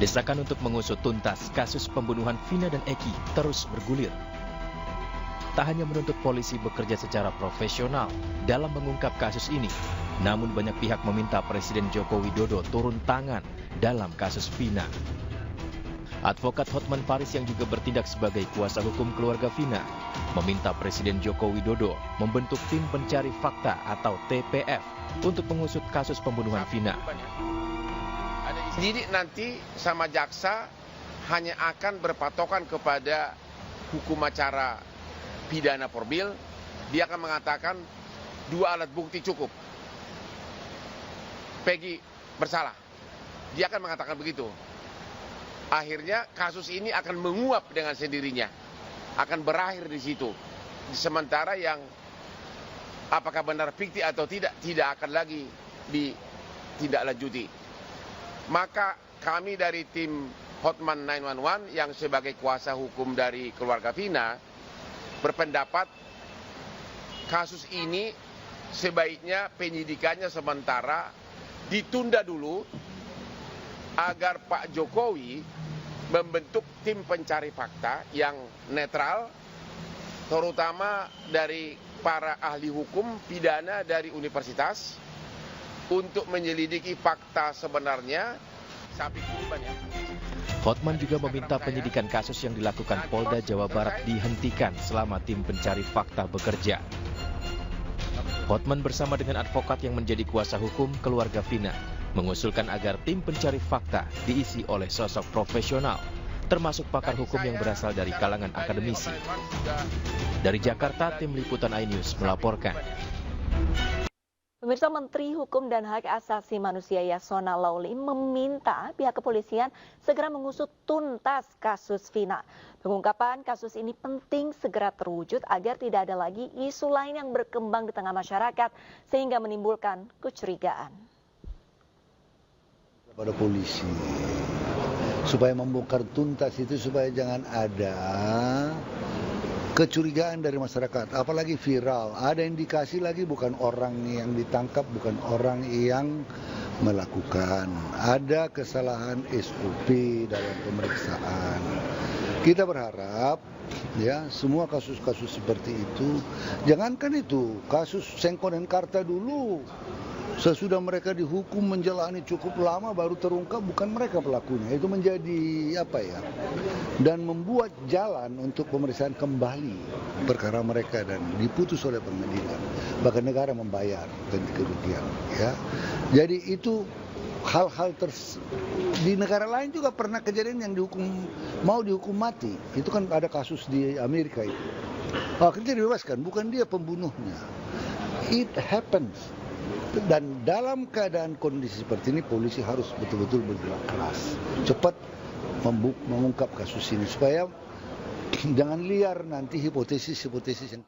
Desakan untuk mengusut tuntas kasus pembunuhan Vina dan Eki terus bergulir. Tak hanya menuntut polisi bekerja secara profesional dalam mengungkap kasus ini, namun banyak pihak meminta Presiden Joko Widodo turun tangan dalam kasus Vina. Advokat Hotman Paris yang juga bertindak sebagai kuasa hukum keluarga Vina meminta Presiden Joko Widodo membentuk tim pencari fakta atau TPF untuk mengusut kasus pembunuhan Vina. Penyidik nanti sama jaksa hanya akan berpatokan kepada hukum acara pidana formil. Dia akan mengatakan 2 alat bukti cukup. Peggy bersalah. Dia akan mengatakan begitu. Akhirnya kasus ini akan menguap dengan sendirinya. Akan berakhir di situ. Sementara yang apakah benar fikti atau tidak akan lagi ditindaklanjuti. Maka kami dari tim Hotman 911 yang sebagai kuasa hukum dari keluarga Vina berpendapat kasus ini sebaiknya penyidikannya sementara ditunda dulu agar Pak Jokowi membentuk tim pencari fakta yang netral, terutama dari para ahli hukum pidana dari universitas, untuk menyelidiki fakta sebenarnya sapi kurban ya. Hotman juga meminta penyidikan kasus yang dilakukan Polda Jawa Barat dihentikan selama tim pencari fakta bekerja. Hotman bersama dengan advokat yang menjadi kuasa hukum keluarga Vina mengusulkan agar tim pencari fakta diisi oleh sosok profesional, termasuk pakar hukum yang berasal dari kalangan akademisi. Dari Jakarta, tim liputan iNews melaporkan. Pemirsa, Menteri Hukum dan Hak Asasi Manusia Yasona Lawli meminta pihak kepolisian segera mengusut tuntas kasus Vina. Pengungkapan kasus ini penting segera terwujud agar tidak ada lagi isu lain yang berkembang di tengah masyarakat sehingga menimbulkan kecurigaan. Kepada polisi supaya membongkar tuntas itu, supaya jangan ada kecurigaan dari masyarakat, apalagi viral. Ada indikasi lagi bukan orang yang ditangkap, bukan orang yang melakukan. Ada kesalahan SOP dalam pemeriksaan. Kita berharap ya semua kasus-kasus seperti itu, jangankan itu, kasus Sengkon dan Karta dulu. Sesudah mereka dihukum menjalani cukup lama baru terungkap bukan mereka pelakunya. Itu menjadi dan membuat jalan untuk pemeriksaan kembali perkara mereka dan diputus oleh pengadilan. Bahkan negara membayar ganti kerugian. Ya. Jadi itu hal-hal di negara lain juga pernah kejadian yang mau dihukum mati. Itu kan ada kasus di Amerika itu. Akhirnya dibebaskan, bukan dia pembunuhnya. It happens. Dan dalam keadaan kondisi seperti ini, polisi harus betul-betul bergerak keras, cepat mengungkap kasus ini supaya jangan liar nanti hipotesis yang